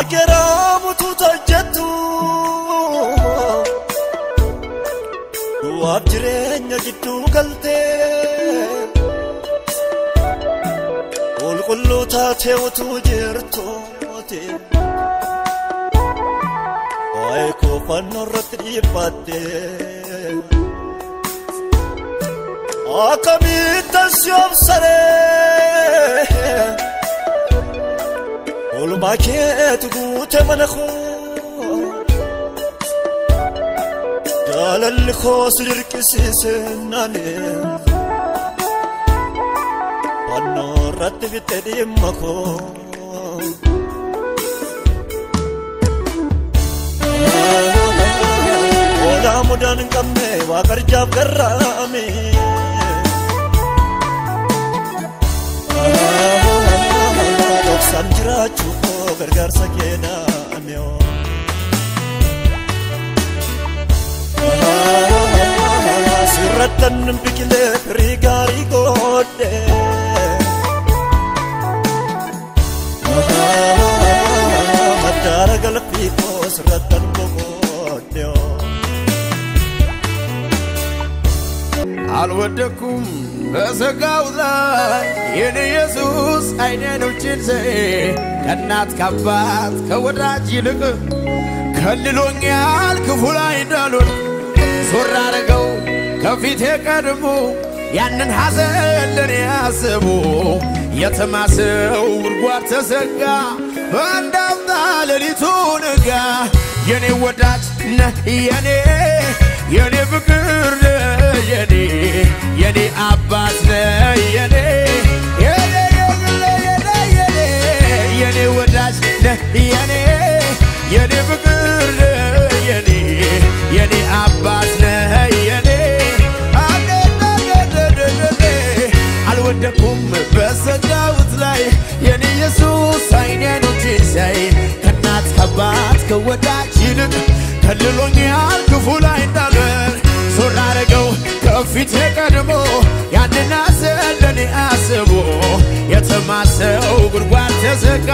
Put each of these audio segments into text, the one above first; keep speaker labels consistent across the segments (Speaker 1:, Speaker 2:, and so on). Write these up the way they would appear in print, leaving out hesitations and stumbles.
Speaker 1: Akeramu tutajetu Duab jirenya jiddu galte Qulqullu taate utu jirtooti Waa'ee koo fannoo irratti dhiibbatte Akkamittan si obsaree Oolmaa keetu guute mana koo Jaalalli koo si dirqisiise naanee Fannoo irratti fitte dhimma koo Oolaa mudaan hin qabne waa qarjaaf garraame San jiraachuu koo gargaarsa keenaame Sirrattan biqilee firii gaarii godhe Maddaara galfii koo sirrattan boqodhe
Speaker 2: Alwadakum በዘጋው ላይ የኔ ኢየሱስ አይኔኖችን ዘይ ከናት ከአባት ከወዳጅ ይልቅ ከልሎኛል ክፉ ላይ እንዳልሆን ዞር አረገው ከፊቴ ቀድሞ ያንን ሐዘን ለኔ ያስቡ የተማሰው ጉድጓድ ተዘጋ በአንዳፍታ ሌሊቱ ነጋ የኔ ወዳጅ ነህ የኔ ፍቅር የኔ አባት ነህ የኔ ወዳጅ ነህ የኔ ፍቅር የኔ አባት ነህ አልወደኩም በሰጋሁት ላይ የኔ ኢየሱስ አይኔኖችን ሲያይ ከናት ከአባት ከወዳጅ ይልቅ ከልሎኛል ክፉ ላይ እንዳልሆን ዞር አረገው ከፊቴ ቀድሞ ያንን ሐዘን ለኔ አስቦ የተማሰው ጉድጓድ ተዘጋ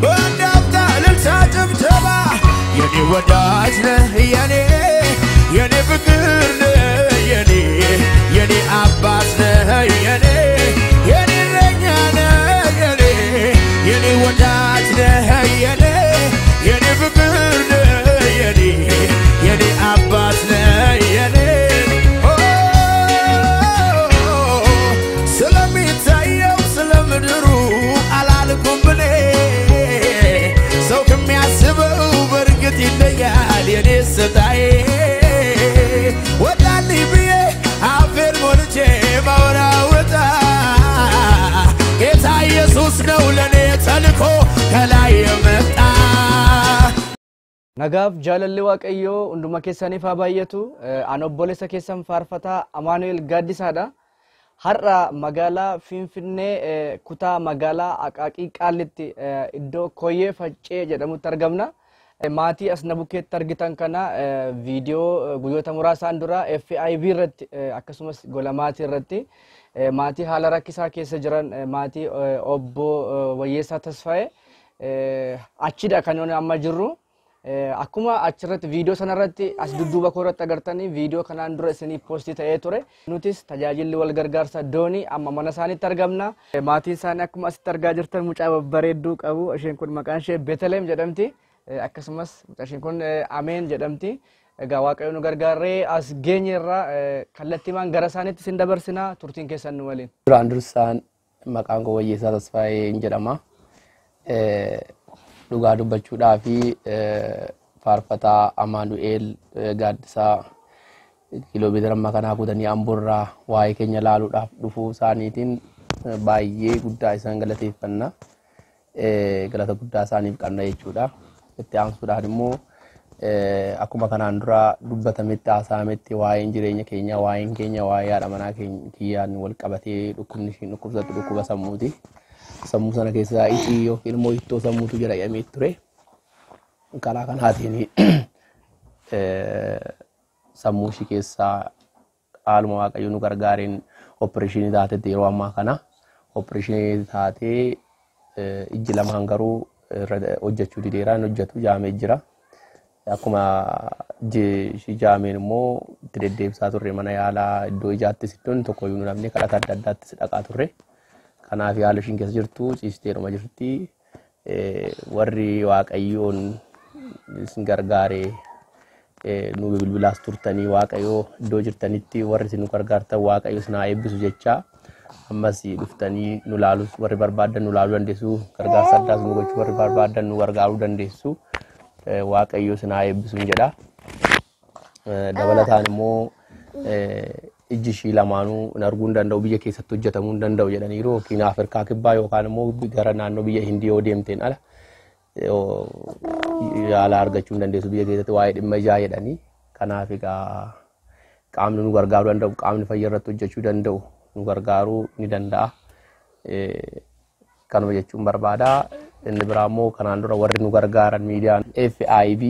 Speaker 2: በአንዳፍታ እልልታ ጭብጨባ የኔ ወዳጅ ነህ የኔ ፍቅር ነህ የኔ አባት ነህ የኔ እረኛ ነህ የኔ ወዳጅ ነህ የኔ ፍቅር ነህ የኔ አባት ነህ ስለሚታየው ስለምድሩ አላልኩም ብሌ ሰው ከሚያስበው በርግጥ ይለያል የኔ ስጣዬ ወዳልኝ ብዬ አፌን ሞልቼ ማወራወጣ ጌታ ኢየሱስ ነው ለኔ ተልኮ ከላይ የመጣ
Speaker 3: Nagaaf jaalalli waaqayyoo hunduma keessaniif haa baay'atu anobboleessa keessan faarfataa Amaanu'el Gaaddisaadha har'a magaalaa Finfinnee kutaa magaalaa Aqaaqii Qaallitti iddoo Koyyee Faccee jedhamutti argamna maatii as na bukkeetti argitan kana viidiyoo guyyoota muraasaan dura FIB irratti akkasumas gola maatii irratti maatii haala rakkisaa keessa jiran maatii obbo Wayyeessaa Tasfaayee achidha kan nuti amma jirru akkuma achirratti viidiyoo sanarratti as dudduuba koorratti agartanii viidiyoo kanaan dura isinii poostii ta'ee ture nutis tajaajilli wal gargaarsa doonii amma mana isaaniitti argamna maatiin isaanii akkuma asitti argaa jirtan mucaa babbareedduu qabu isheen kun maqaan ishee Beeteleem jedhamti akkasumas mucaan kun Ameen jedhamti egaa waaqayyo nu gargaaree as geenyerra kallattiimaan gara isaaniitti isin dabarsina turtiin keessan nu waliin
Speaker 4: duraan dursaan maqaan koo Wayyeessaa Tasfaayee jedhama dhugaa dubbachuudhaa fi faarfataa Amaanu'el Gaaddisaa kiiloomeetira amma kanaa kutanii Amboorraa waa'ee keenya laaluudhaaf dhufuu isaaniitiin baay'ee guddaa isaan galateeffanna galata guddaa isaaniif qabna jechuudha itti aansuudhaan immoo akkuma kanaan dura dubbatametti haasametti waa'een jireenya keenya waa'een keenya waa'ee haadha manaa kiyyaan wal qabatee dhukkubni ishiin dhukkubsattu dhukkuba sammuuti sammuu sana keessaa ishii yookiin immoo ittoo sammuutu jedhamee ture karaa kanaatiin sammuu ishii keessaa haaluma waaqayyo nu gargaareen opereeshinii taatetti yeroo ammaa kana opereeshinii taatee ijji lamaan garuu hojjechuu dideeraan hojjetu jaamee jira. Akkuma jaameen immoo itti deddeebisaa turre mana yaalaa iddoo ijaattis iddoon tokko iyyuu namni kadhata adda addaattis dhaqaa turre. Kanaaf yaala ishiin keessa jirtu ciisteeruma jirti. Warri Waaqayyoon isin gargaaree nu bilbilaas turtanii Waaqayyoo iddoo jirtanitti warri isin nu gargaartan Waaqayyo isin haa eebbisu jecha ammas dhuftanii nu laalus warri barbaadan nu laaluu dandeessu gargaarsa addaas nu gochuu warri barbaadan nu gargaaruu dandeessu Waaqayyo isin haa eebbisu jedha. Dabalataan immoo ijji ishii lamaanuu hin arguu hin danda'u biyya keessatti hojjetamuu hin danda'u jedhaniiru yookiin Afrikaa kibbaa yookaan immoo gara naannoo biyya Hindii yoo deemteen ala yaala argachuu hin dandeessu biyya keessatti waa'ee dhimma ijaa jedhanii. Kanaaf egaa qaamni nu gargaaruu danda'u qaamni fayyaa irratti hojjechuu danda'u nu gargaaruu ni danda'a. Kanuma jechuun barbaada. Inni biraa immoo kanaan dura warri nu gargaaran miidiyaan FIB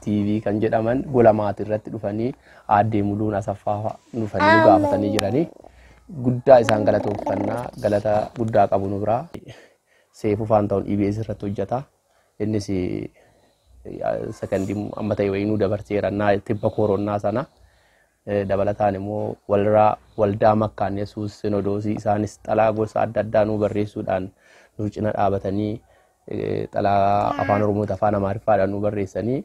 Speaker 4: TV kan jedhaman gola maatii irratti dhufanii aaddee Muluun Asaffaa dhufanii nu gaafatanii jiranii guddaa isaan galatoofannaa galata guddaa qabu nu biraa. Seefuu Faantaawun EBS irratti hojjeta. Innis sekondii amma ta'e wayii nu dabarseera tibba koronaa sana. Dabalataan immoo waldaa Makkaan Yesuus Sinodoosii isaanis xalaa gosa adda addaa nu barreessuudhaan nu cina dhaabatanii xalaa afaan Oromootii afaan Amaariffaadhaan nu barreessanii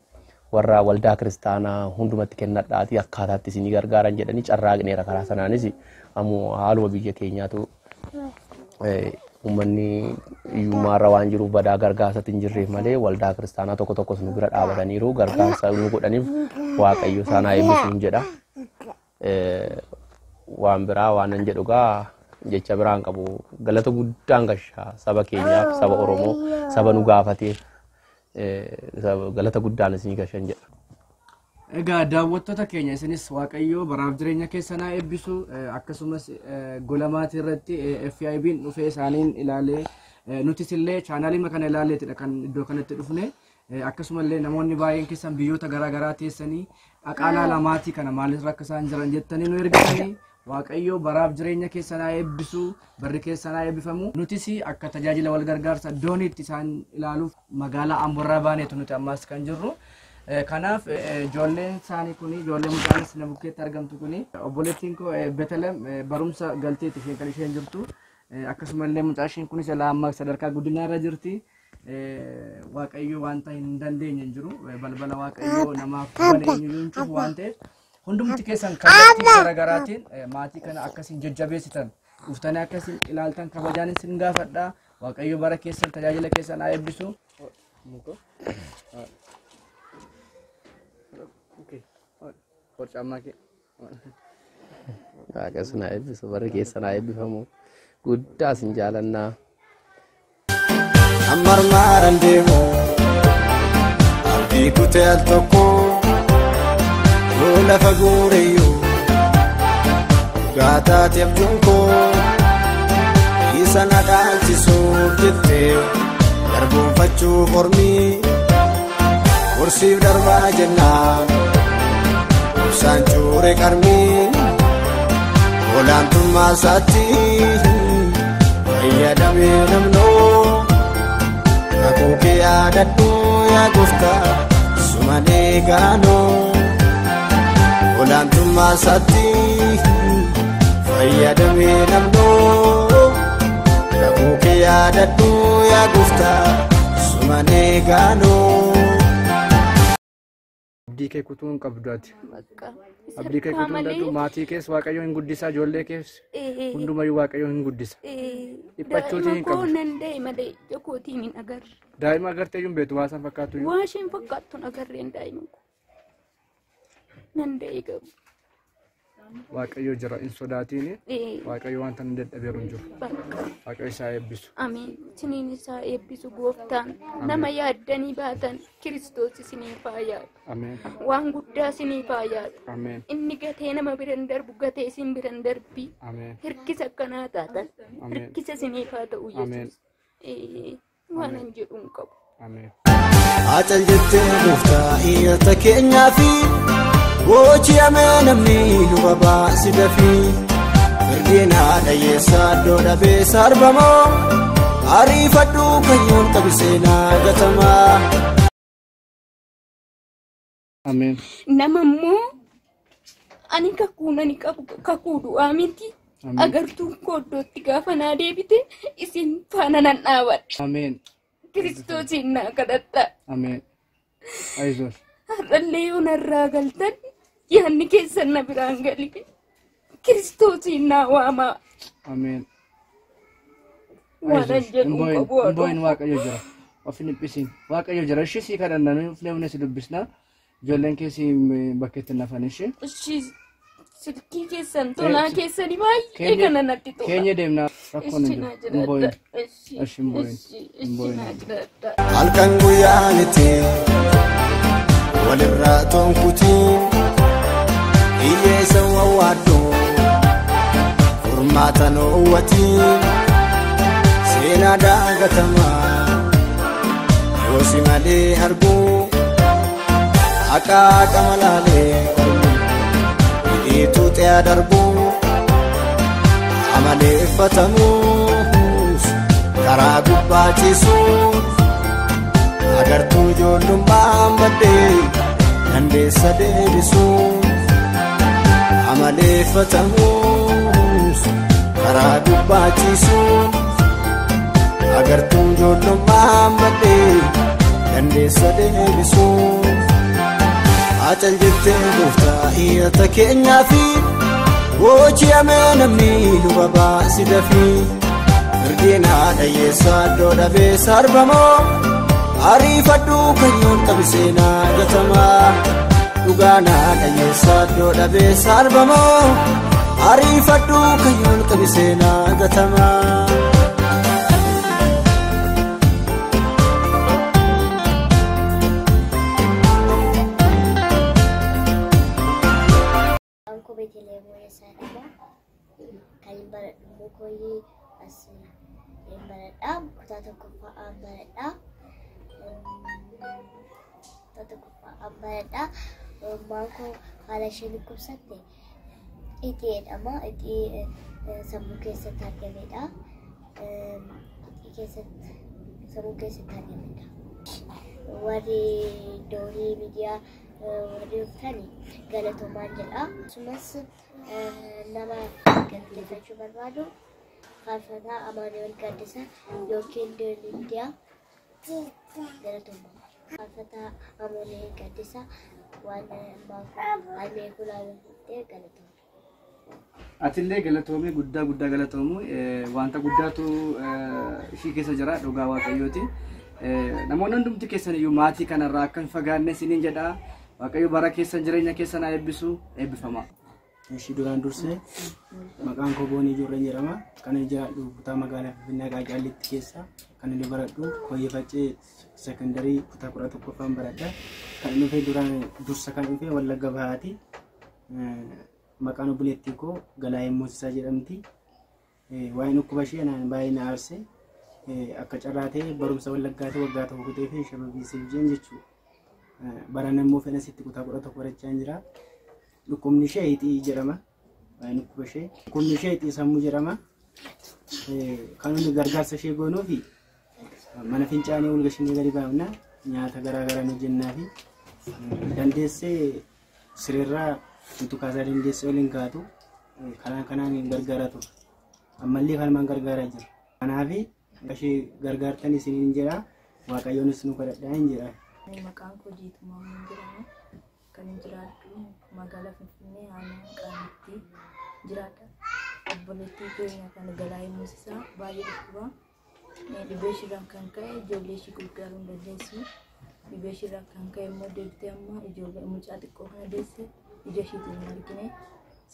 Speaker 4: warra waldaa kiristaanaa hundumatti kennadhaatii akkaataatti isinii gargaaran jedhanii carraaqneera karaa sanaanis ammoo haaluma biyya keenyaatu uummanni iyyummaarra waan jiruuf badaa gargaarsatti hin jirreef malee waldaa kiristaanaa tokko tokkos nu bira dhaabataniiru gargaarsa nu godhaniif Waaqayyo isaan haa eebbisuun jedha. Waan biraa waan hin jedhugaa jecha biraan qabu galata guddaan gashaa saba keenyaaf saba Oromoo saba nu gaafateef galata guddaan isinii gashan jedha.
Speaker 3: Egaa daawwattoota keenya isinis Waaqayyo baraaf jireenya keessan haa eebbisu akkasumas gola maatii irratti FIB'n dhufee isaaniin ilaalee nutis illee chaanaalii kana ilaaleetidha kan iddoo kanatti dhufne akkasumallee namoonni baay'een keessan biyyoota garaa garaa teessanii aqaalaa lamaatii kana maaliif akka isaan jiran jettanii nu ergitanii Waaqayyo baraaf jireenya keessan haa eebbisu barri keessan haa eebbifamu. Nutis akka tajaajila wal gargaarsa dooniitti isaan ilaaluuf magaalaa Amboorraa baaneetu nuti ammas kan jirru. Kanaaf ijoolleen isaanii kuni ijoollee mucaanis na bukkeetti argamtu kuni obboleettiin koo Betelem barumsa galteetti isheen kan isheen jirtu akkasumallee mucaa isheen kunis amma sadarkaa guddinaa irra jirti. Waaqayyo wanta hin dandeenye hin jiru balbala Waaqayyo namaaf banee hin cufu waan ta'eef hundumti keessan kallattii garaagaraatiin maatii kana akkasiin jajjabeessitan dhuftanii akkasiin ilaaltan kabajaan isin gaafadha. Waaqayyo bara keessan tajaajila keessan haa eebbisu.
Speaker 4: Waaqessi haa eebbisu bara keessan haa eebbifamu guddaa isin jaalannaa.
Speaker 1: Ammarmaaran deemu abdii kutee al tokko lafa guureyyuu gaataateef junkoo isa na dhaalchisuuf jettee darboonfachuuf mormii kursiif darbaa jennaan ibsaan cuure qarmii olaantummaa isaatti fayyadamee namnoo kakuu kee yaadadhu yaa gooftaa sumalee gaanoo. Olaantummaa isaatti fayyadamee namnoo kakuu kee yaadadhu yaa gooftaa sumalee gaanoo.
Speaker 3: Abdii kee kutuu hin qabdaati. Abdii kee kutuu hin qabdu maatii kees Waaqayyo hin guddisa ijoollee kees hundumayyuu Waaqayyo hin guddisa. Dhiphachuutii hin qabdu. Daa'ima agartee iyyuu hin beektu waa isaan fakkaatu iyyuu.
Speaker 5: Waa isheen fakkaattu agarreen daa'ima. Nandee gabu.
Speaker 3: Waaqayyo jira in sodaatiin Waaqayyo wanta hin dadhabeeru hin jiru. Waaqayyo isaa eebbisu.
Speaker 5: Amiin. Isiniin isaa eebbisu gooftaan nama yaaddanii baatan Kiristoos isiniif haa yaadu.
Speaker 3: Ameen.
Speaker 5: Waan guddaa isiniif haa yaadu.
Speaker 3: Ameen.
Speaker 5: Inni gatee nama biran darbu gatee isin biran darbii.
Speaker 3: Ameen.
Speaker 5: Hirkisa akkanaa taatan hirkisa isiniif haa ta'u Yesuus. Waan hin jedhu hin qabu.
Speaker 3: Ameen.
Speaker 1: Acal jettee gooftaa iyyata keenyaa fi gochi ameenamni luba baasi dafii firdiin haadha yeessaa iddoo dhabee sarbamoo ariifadhu kayyoon qabiseenaa gatamaa.
Speaker 3: Ameen.
Speaker 5: Nama immoo ani kakuunani qabu kakuudhu'aa miti. Agartuun kooddootti gaafa naa deebite isin faana nan dhaabadha.
Speaker 3: Ameen.
Speaker 5: Kiristoosiin naa kadhadhaa.
Speaker 3: Ameen. Aizoon.
Speaker 5: Har'allee yoo narraa galtan yaadni keessan na biraan gali. Kiristoosiin naa waamaa.
Speaker 3: Ameen.
Speaker 5: Waanan jedhu qabu aduu.
Speaker 3: Mboyin waaqayyo jira. Ofin dhiphisiin. Waaqayyo jira. Ishii sii kadhannaan uflee si dubbisnaa. Ijoolleen keessi bakkeetti nafan ishee.
Speaker 5: Ishii silkii keessan tolaa keessanii baay'ee kana natti tola.
Speaker 3: Keenya deemnaa rakkoon hin jiru. Mboyin. Ishii mboyin.
Speaker 5: Ishii naa jiraadha.
Speaker 1: Halkan guyyaaniti walirraa tonkutiin hiyyeessa wawwaadhoo furmaata noowwatiin seenaa daagatamaa yoosi malee arguu akka malaalee hidhiituu xe'a darbuu amaleeffatamuus karaa gubbaachiisuu agartuu ijoollummaan baddee dandeessa deebisuu amaleeffatamuus karaa gubbaachiisuu agartuu ijoollummaan baddee dandeessa deebisuu. Acal jettee gooftaa hiyyata keenyaa fi booji'amee namni nu babaasi dafii firdiin haadha yeessaa iddoo dhabee sarbamoo ariifadhu kayyoon qabiseenaa gatamaa dhugaan haadha yeessaa iddoo dhabee sarbamoo ariifadhu kayyoon qabiseenaa gatamaa.
Speaker 6: Kota kumpaan baradha mangko haala isheen kubsatte itiidhama itii sammuu keessatti argamedha sammuu keessatti argamedha warri doorii miidiyaa warri uffani galatoomaan jedha akkasumas nama galateeffachuu barbaadu faarfataa Amaanu'eel Gaaddisaa yookiin doorii miidiyaa galatoomaa faarfataa Amaanu'eel Gaaddisaa waan almee kulaawwatee galatooma.
Speaker 3: Atillee galatoomee guddaa galatoomu wanta guddaatu ishii keessa jira dhugaa waaqayyooti. Namoonni hundumti keessan iyyuu maatii kanarraa akka hin fagaanne isiniin jedha. Waaqayyo bara keessan jireenya keessan eebbisu eebbifama.
Speaker 7: Ishii duraan dursee maqaan koo Boonii Joorreen jedhama. Kan inni jiraadhu kutaa magaalaa Finfinnee Qaaqaallitti keessa. Kan inni baradhu Hooyyifacee sekondarii kutaa 11ffaan baradha. Kan inni dhufee duraan dursa kan dhufee Wallagga Bahaati. Maqaan obboleettii koo Galaayee Moosisaa jedhamti. Waa'ee dhukkuba ishee baay'ee na aarse. Akka carraatee barumsa Wallaggaatti waggaa tokko kutee fi shababiisee jeen jechuudha. Baran immoo fedhasitti kutaa 11 barachaa jira. Dhukkubni ishee hixii jedhama. Dhukkuba ishee. Dhukkubni ishee hixii sammuu jedhama. Kan hundi gargaarsa ishee goonuu fi mana fincaanii ol gashinee gadi baafna nyaata garaagaraa nu jennaa fi dandeessee sireerraa nuti kaasaa dandeessee waliin kaatu kanaan gargaaraa ture. Ammallee kanumaan gargaaraa jira. Kanaaf ishee gargaartan isiniin jedha waaqayyoonis nu kadhadhaa hin jedha.
Speaker 8: Maqaan koo Jiitumaa jedhama. Kan jiraadhu magaalaa Finfinnee aanaa Qaalitti jiraadha. Obboleettii keenya kan Galaayee Moosisaa baay'ee dhukkuba. Dhibee isheerraan kan ka'e ijoollee ishee gargaaruu hin dandeessu. Dhibee isheerraan kan ka'e immoo deebitee amma ijoollee mucaa xiqqoo kana deesse ija isheetiin hin argine.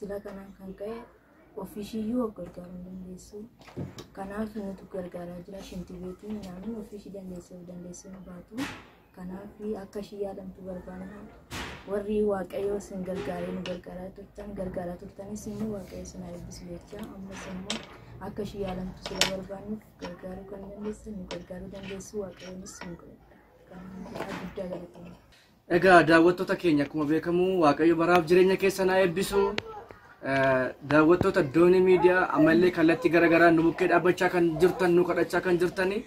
Speaker 8: Sila kanaan kan ka'e ofiishiyyuu gargaaruu hin dandeessu. Kanaaf nuti gargaaraa jira shintibeetiin nyaanni ofiishii dandeessee nu baatu. Kanaaf akka ishee yaadamtu barbaadna. Warri waaqayyoo sin gargaaree nu gargaaraa turtanis immoo waaqayyo sin eebbisu jecha ammas immoo akka ishee yaadamtu sila barbaadnu gargaaruu kan dandeessan nu gargaaruu dandeessu waaqayyonis nu gargaara. Kanaaf guddaa galatoomaa.
Speaker 3: Egaa daawwattoota keenya akkuma beekamu waaqayyo baraaf jireenya keessan haa eebbisu. daawwattoota Doonii Miidiyaa ammallee kallattii garaagaraa nu bukkee dhaabbachaa kan jirtan nu kadhachaa kan jirtani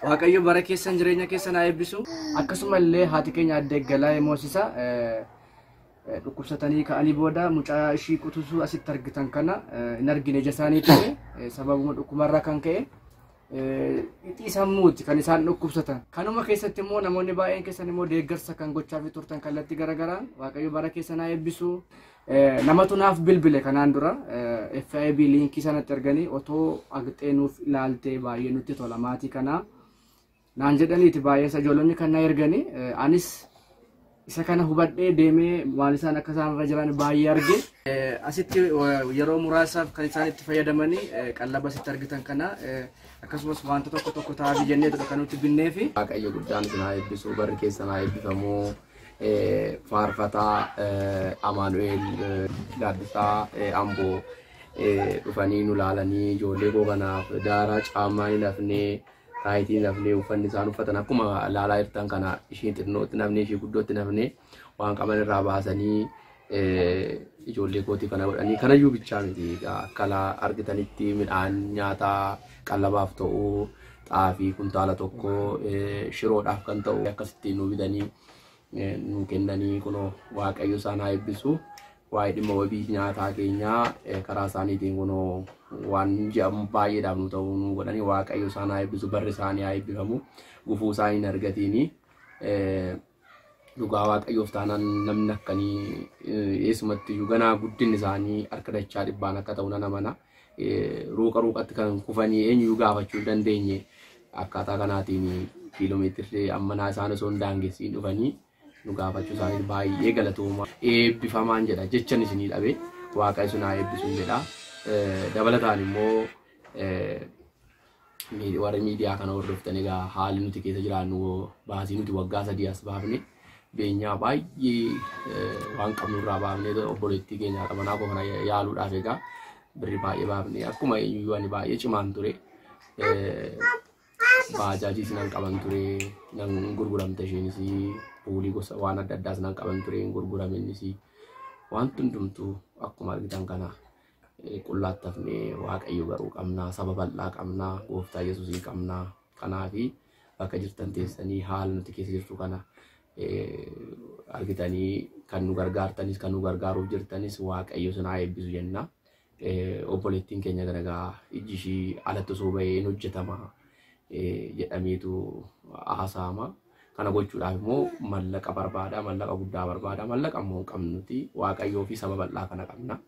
Speaker 3: Waaqayyo bara keessan jireenya keessan haa eebbisu. Akkasumallee haati keenya Aadde Galaayee Moosisaa dhukkubsatanii ka'anii booda mucaa ishii qutusuu asitti argitan kana hin argine ija isaanii ta'e sababuma dhukkubarraa kan ka'e itti sammuuti kan isaan dhukkubsatan. Kanuma keessatti immoo namoonni baay'een keessan immoo deeggarsa kan gochaa fi turtan kallattii garagaraan Waaqayyo bara keessan haa eebbisu. Namatu naaf bilbile kanaan dura FIB liinkii sanatti arganii otoo agxee nuuf ilaaltee baay'ee nutti tola maatii kanaa naan jedhaniiti baay'ee ijoollonni kan na erganii anis isa kana hubadhee deemee waan isaan akka isaan irra jiran baay'ee arge. Asitti yeroo muraasaaf kan isaan itti fayyadamanii qallaba asitti argitan kana akkasumas wanta tokko ta'aa jennee kan nuti binnee fi
Speaker 4: Waaqayyo guddaan isin haa eebbisu barri keessan haa eebbifamu. Faarfataa Amaanu'eel Gaaddisaa Amboo dhufanii nu laalanii ijoollee koo kanaaf daaraa caammaa hin hafnee taayitii hin hafnee uffanni isaan uffatan akkuma laalaa jirtan kana isheen xinnootti nafnee ishee guddootti nafnee waan qaban irraa baasanii ijoollee kootii kana godhanii kanayyuu bichaa miti akka argitanitti midhaan nyaataa qallabaaf ta'u xaafii kuntaala tokko shiroodhaaf kan ta'u akkasitti nu bitanii nu kennanii kuno Waaqayyo isaan haa eebbisu. Waa'ee dhimma wabii nyaataa keenyaa karaa isaaniitiin kuno waan jedhamu baay'eedhaaf nu ta'u nu godhanii Waaqayyo isaan haa eebbisu barri isaanii haa eebbifamu gufuu isaanii hin argatini. Dhugaa Waaqayyoof taanaan namni akkanii eessumatti ganaa guddinni isaanii harka dachaa dhibbaan akka ta'u nan amana. Ruuqatti kan kufanii eenyuu gaafachuu dandeenye akkaataa kanaatiin kiiloomeetirri ammanaa isaan osoo hin daangessiin dhufanii nu gaafachuu isaanii baay'ee galatooma. Eebbifamaan jedha jechan isinii dhabe Waaqa isin haa eebbisuun jedha. Dabalataan immoo warri miidiyaa kana hordoftan egaa haalli nuti keessa jiraannu baasii nuti waggaa 3 as baafne beenyaa baay'ee waan qabnurraa baafne obboleettii keenya qabanaa koo kana yaaluudhaaf egaa birri baay'ee baafne akkuma eenyuyyuu ani baay'ee cimaan ture. Baajaajii sinan qaban ture nan gurguramte isheenis puulii gosa waan adda addaa sinan qaban ture hin gurguramenis waan hundumtuu akkuma argitan kana qullaattafne Waaqayyo garuu qabnaa saba bal'aa qabnaa gooftaa Yesuusii qabnaa kanaafi bakka jirtan teessanii haala nuti keessa jirtu kana argitanii kan nu gargaartanis kan nu gargaaruuf jirtanis Waaqayyo isin haa eebbisu jenna. Obboleettiin keenya garagaa ijji ishii alatti osoo bahee hojjetama jedhameetu haasa'ama. Kana gochuudhaaf immoo mallaqa barbaada, mallaqa guddaa barbaada. Mallaqa immoo qabnuti Waaqayyoo fi saba bal'aa kana qabna.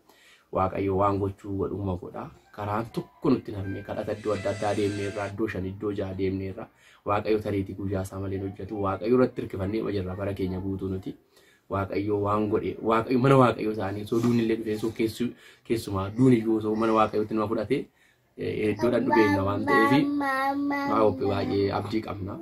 Speaker 4: Waaqayyo waan gochuu godhuma godha. Karaan tokko nutti namne kadhata iddoo adda addaa deemneerra, iddoo 5 iddoo 6 deemneerra. Waaqayyo tariitii guyyaa isaa malee hojjetu. Waaqayyo irratti hirkifannee jirra bara keenya guutuu nuti. Waaqayyo waan godhe Waaqayyo mana Waaqayyo isaanii soo duun illee dhufee soo keessumaa duun iyyuu soo mana Waaqayyootti nama fudhate iddoodhaan dhufeenya waan ta'eef Waaqayyo baay'ee abdii qabna.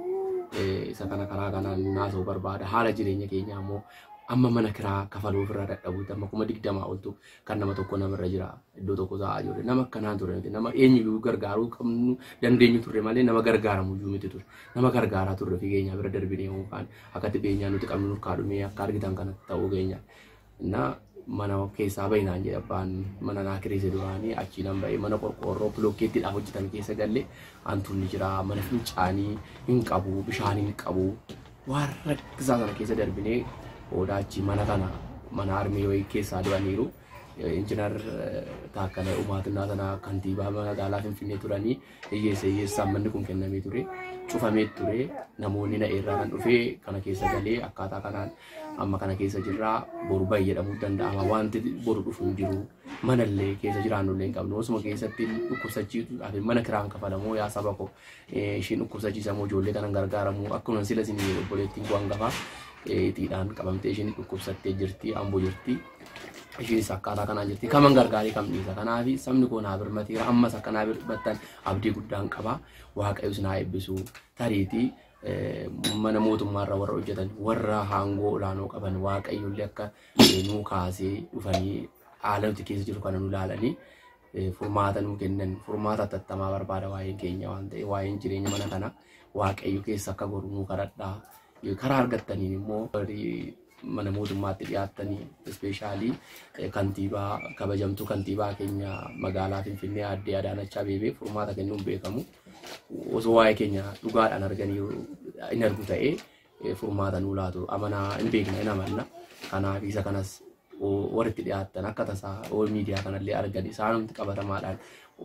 Speaker 4: Isa kana karaa kanaan naasoo barbaada haala jireenya keenyaa immoo amma mana kiraa kafaluu ofirraa dadhabuutti amma 20 oltu kan nama tokko namarra jira iddoo tokko taa'aa jiru nama akkanaan ture nama eenyu gargaaruu qabnu dandeenyu turre malee nama gargaaramu iyyuu miti ture nama gargaaraa turre fi keenya bira darbinee yookaan akkatti beenyaa nuti qabnu nurkaadhumee akka argitan kanatti ta'uu keenya na mana keessaa baay'inaan jedha abbaan mana naa kireesse duraanii achi nan ba'ee mana qorqoorroo bilookeettiidhaan hojjetan keessa galle hantuunni jira mana fincaanii hin qabu bishaan hin qabu waan rakkisaa sana keessa darbinee Odachi mana kana mana armii wayii keessaa du'aniiru injinar Taakkala Umaatinaa sana kantiibaa magaalaa Finfinnee turanii hiyyeessa manni kun kennamee ture cufamee ture namoonni na irraa kan dhufee kana keessa galee akkaataa kanaan amma kana keessa jirraa boru baay'ee jedhamuu danda'ama wanti boru dhufu hin jiru manallee keessa jiraannu illee hin qabnu osuma keessatti dhukkubsachiisuudhaaf mana kiraan kafalamoo yaa saba koo isheen dhukkubsachiisamoo ijoollee kanan gargaaramu akkuma sila isin obboleettiin koo hangafaa itiidhaan qabamtee isheen dhukkubsattee jirti amboo jirti isheenis akkaataa kanaan jirti kaman gargaarii kamniisa kanaafi sabni koo naa birmateera ammas akkanaa birbattan abdii guddaan qaba Waaqayyo isin haa eebbisu tariitii mana mootummaarra warra hojjetan warra haangoo olaanoo qaban Waaqayyo illee akka nuu kaasee dhufanii haala nuti keessa jiru kana nu ilaalanii furmaata nuu kennan furmaata tattamaa barbaada waa'een keenya waan ta'e waa'een jireenya mana kana Waaqayyo keessa akka goru nuu kadhadhaa karaa argattaniin immoo mana mootummaatti dhiyaattanii ispeeshaalii kantiibaa kabajamtuu kantiibaa keenya magaalaa Finfinnee aadde Adaanach Abeebee furmaata kennuun beekamu osoo waa'ee keenya dhugaadhaan arganii hin argu ta'ee furmaata nuu laatu amanaa hin beekna hin amanna. Kanaaf isa kanas walitti dhiyaattan akka tasaa miidiyaa kanallee argan isaanumti qabatamaadhaan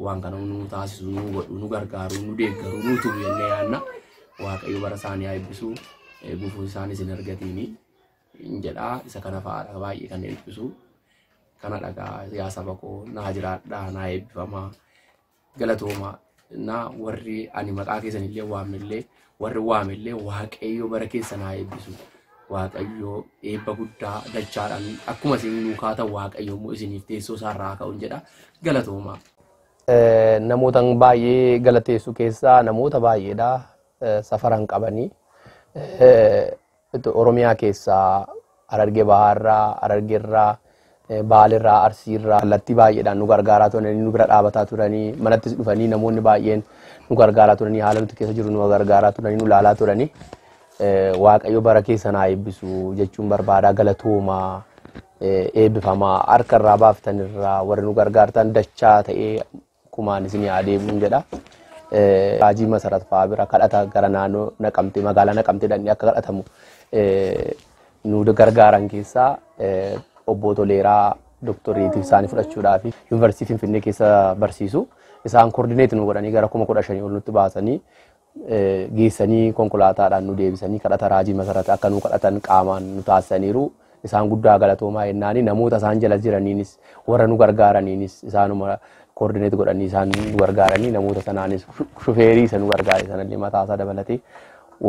Speaker 4: waan kana nu taasisu nu godhu nu gargaaru nu deeggaru nu tumu jennee yaanna. Waaqayyo bara isaanii haa eebbisu gufuu isaanis hin argatini jedhaa isa kana fa'aadha baay'ee kan eebbisu kana dhagaa yaa saba koo naa jiraadhaa naa eebbifamaa galatooma na warri ani maqaa keessanillee waamnillee warri waamillee waaqayyo bara keessa naa eebbisu waaqayyo eebba guddaa dachaadhaan akkuma isin nuukaata waaqayyo immoo isiniif teessoo isaarraa ka'uun jedha galatooma. Namoota baay'ee galateessu keessaa namoota baay'eedha safaran qabanii Oromiyaa keessaa Harargee Bahaarraa Harargeerraa Baalirraa Arsiirraa kallattii baay'eedhaan nu gargaaraa turanii nu bira dhaabataa turanii manattis dhufanii namoonni baay'een nu gargaaraa turanii haala nuti keessa jiru nu gargaaraa turanii nu laalaa turanii waaqayyo bara keessa naa eebbisu jechuun barbaada galatoomaa eebbifamaa harka irraa baaftanirraa warri nu gargaartan dachaa ta'ee kumaan isin adeemuun jedha. Raajii Masarat fa'aa bira kadhata gara naannoo Naqamtee magaalaa Naqamtee dhaqnee akka kadhatamu nu gargaaran keessaa obbo Toleeraa doktoreetii isaanii fudhachuudhaaf yuunivarsiitii Finfinnee keessa barsiisu isaan koordineetii nu godhanii gara 15,000 ol nutti baasanii geessanii konkolaataadhaan nu deebisanii kadhata Raajii Masarat akka nu kadhatan qaamaan nu taasisaniiru isaan guddaa galatoomaa jennaani namoota isaan jala jiraniinis warra nu gargaaraniinis isaanuma koordineetii godhanii isaan nu gargaaranii namoota sanaanis shufeerii isa nu gargaare sanallee mataasaa dabalatee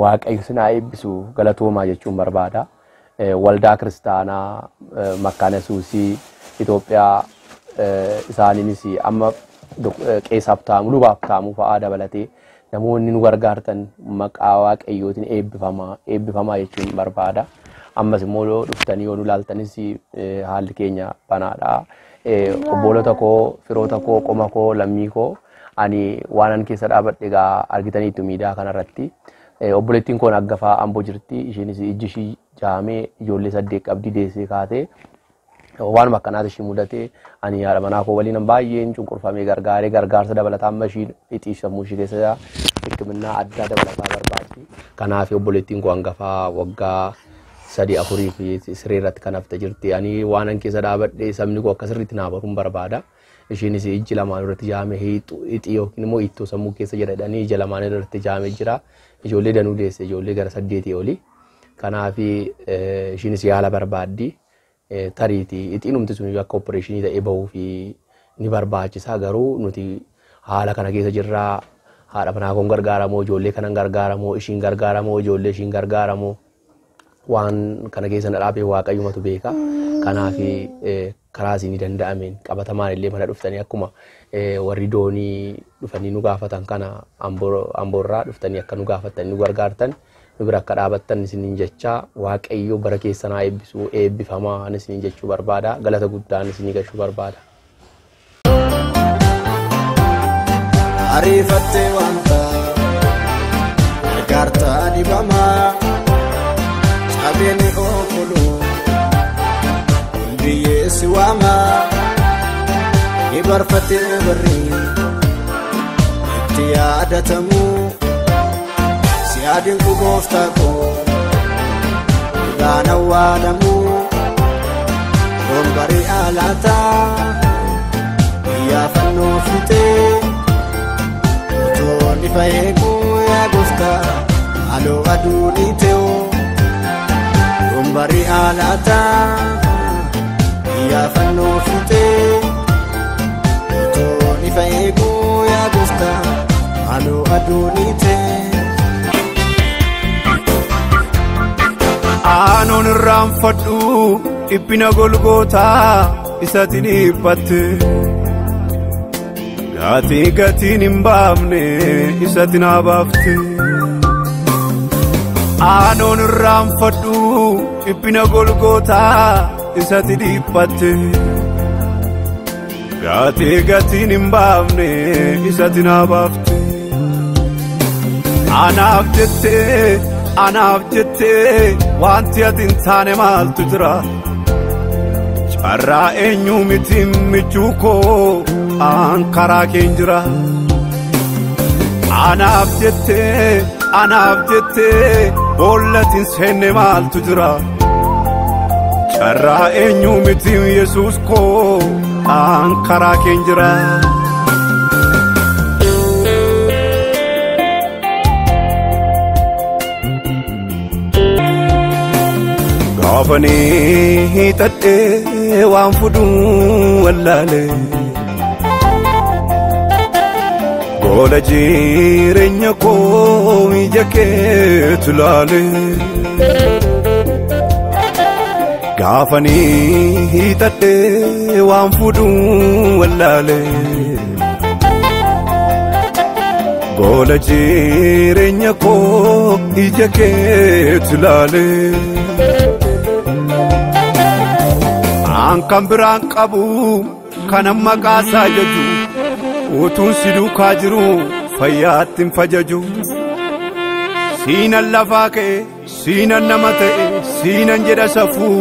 Speaker 4: waaqayyo isin haa eebbisu galatoomaa jechuun barbaada. Waldaa Kiristaanaa Makkaana Yesuusii Itoophiyaa isaaniinis amma Qees Habtaamuu Luba Habtaamuu fa'aa dabalatee namoonni nu gargaartan maqaa waaqayyootiin eebbifamaa jechuun barbaada. Ammas immoo dhuftanii yoo nu ilaaltanis haalli keenya banaadha. Obbolota koo, firoota koo, qoma koo, lammii koo ani waanan keessa dhaabadhe egaa argitaniitu miidiyaa kanarratti. Obboleettiin koo Naggafaa Amboo jirti. Isheenis ijji ishii jaamee ijoollee 8 qabdi deessee kaatee waan akkanaati ishii mudate ani haadha manaa koo waliin baay'een cunqurfamee gargaaree gargaarsa dabalataa amma ishii xixiisammuu ishii keessa hikimnaa addaa dabalataa barbaaddi. Kanaaf obboleettiin koo hangafaa waggaa 3-4 fi siree irratti kan hafte jirti. Ani waanan keessa dhaabadhe sabni koo akka sirriitti naa baruun barbaada. Isheenis ijji lamaan irratti jaamee hixii yookiin immoo ittoo sammuu keessa jedhanii ija lamaan irratti jaamee jira. Ijoollee danuu deesse ijoollee gara 8 oli. Kanaaf isheenis yaala barbaaddi. Tariitii ixiinumti sun akka opereeshinii ta'ee bahuu fi ni barbaachisa garuu nuti haala kana keessa jirraa haadha manaa koon gargaaramoo ijoollee kanan gargaaramoo ishiin gargaaramoo ijoollee ishiin gargaaramoo waan kana keessa na dhaabee waaqayyumatu beeka. Kanaaf karaa isinii danda'ameen qabatamaan illee mana dhuftanii akkuma warri doonii dhufanii nu gaafatan kana amboorraa dhuftanii akka nu gaafatanii nu gargaartan nu bira akka dhaabattan isiniin jecha waaqayyo bara keessan haa eebbisu eebbifamaa isiniin jechuu barbaada galata guddaan isinii gachuu barbaada.
Speaker 2: Ariifattee wanta gargaartaa dhibamaa qabeenya ooluu biyyeessi waamaa ibarfatee barrii itti yaadatamuu. Siadin kuboftako Gana wadamu Rombari alata Ya fano fite Toni faeku ya gufta Alo aduniteo Rombari alata Ya fano fite Toni faeku ya gufta Alo aduniteo Aanon raanfadhu dhiphina golgootaa isatti dhiphatte gatiin hin baafne isatti naa baafte. Aanon raanfadhu dhiphina golgootaa isatti dhiphatte gatiin hin baafne isatti naa baafte. Anaaf jettee
Speaker 9: anaaf jettee wanti ati hin taane maaltu jira carraa eenyu miti michuu koo an karaa keen jira anaaf jettee boollatin seenne maaltu jira carraa eenyu miti Yesuus koo an karaa keen jira gaafanii hidhadhee waan fudhuu wallaale goola jireenya koo ija keetu laale gaafanii hidhadhee waan fudhuu wallaale goola jireenya koo ija keetu laale an kan biraan qabu kan maqaa isaa jaju utuun si duukaa jiru fayyaatti hin fajaju siinan lafaa ka'e siinan nama ta'e siinan jedha safuu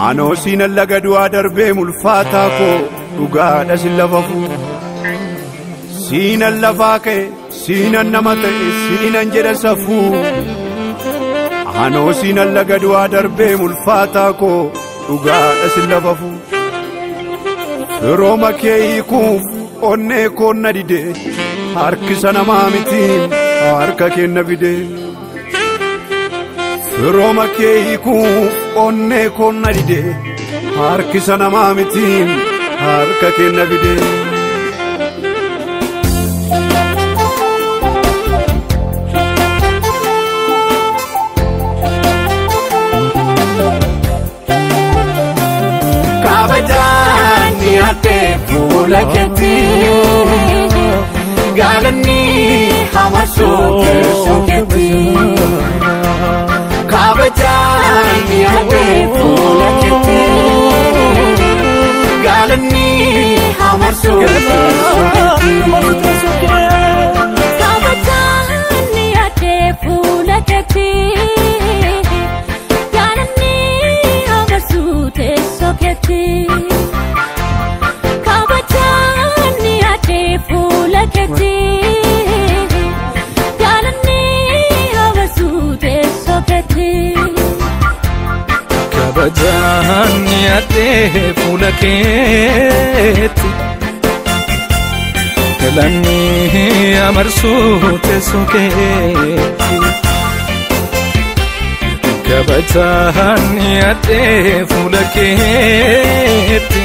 Speaker 9: anoo siinan laga du'aa darbee mulfaataa koo dhugaadha sin lafafuu siinan lafaa ka'e siinan nama ta'e siinan jedha safuu anoo siinan laga du'aa darbee mulfaataa koo dhugaadha sin lafafuu rooma kee hiikuuf onnee koon na dide harkisa namaa mitiin harka kee na fide rooma kee hiikuuf onnee koon na dide harkisa namaa mitiin harka kee na fide fuula keetii gaalanni hamasoo keetii kabajaan yaadee fuula keetii gaalanni hamasoo keetii kabajaan yaadee fuula keetii gaalanni hamasoo keetii kabajaan yaadee fuula keetti galanni amarsuu teessoo keetti kabajaan yaadee fuula keetti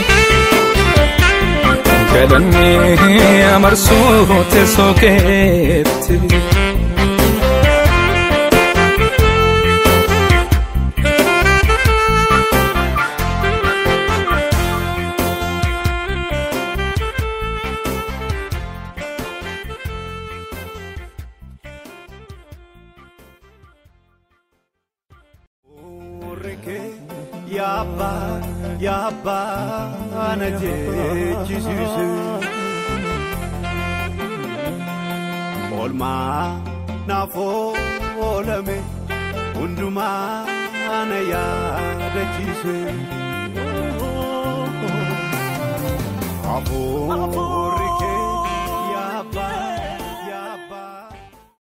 Speaker 9: galanni amarsuu teessoo keetti Yabba na jechisisu olma na folame unduma na yadachisu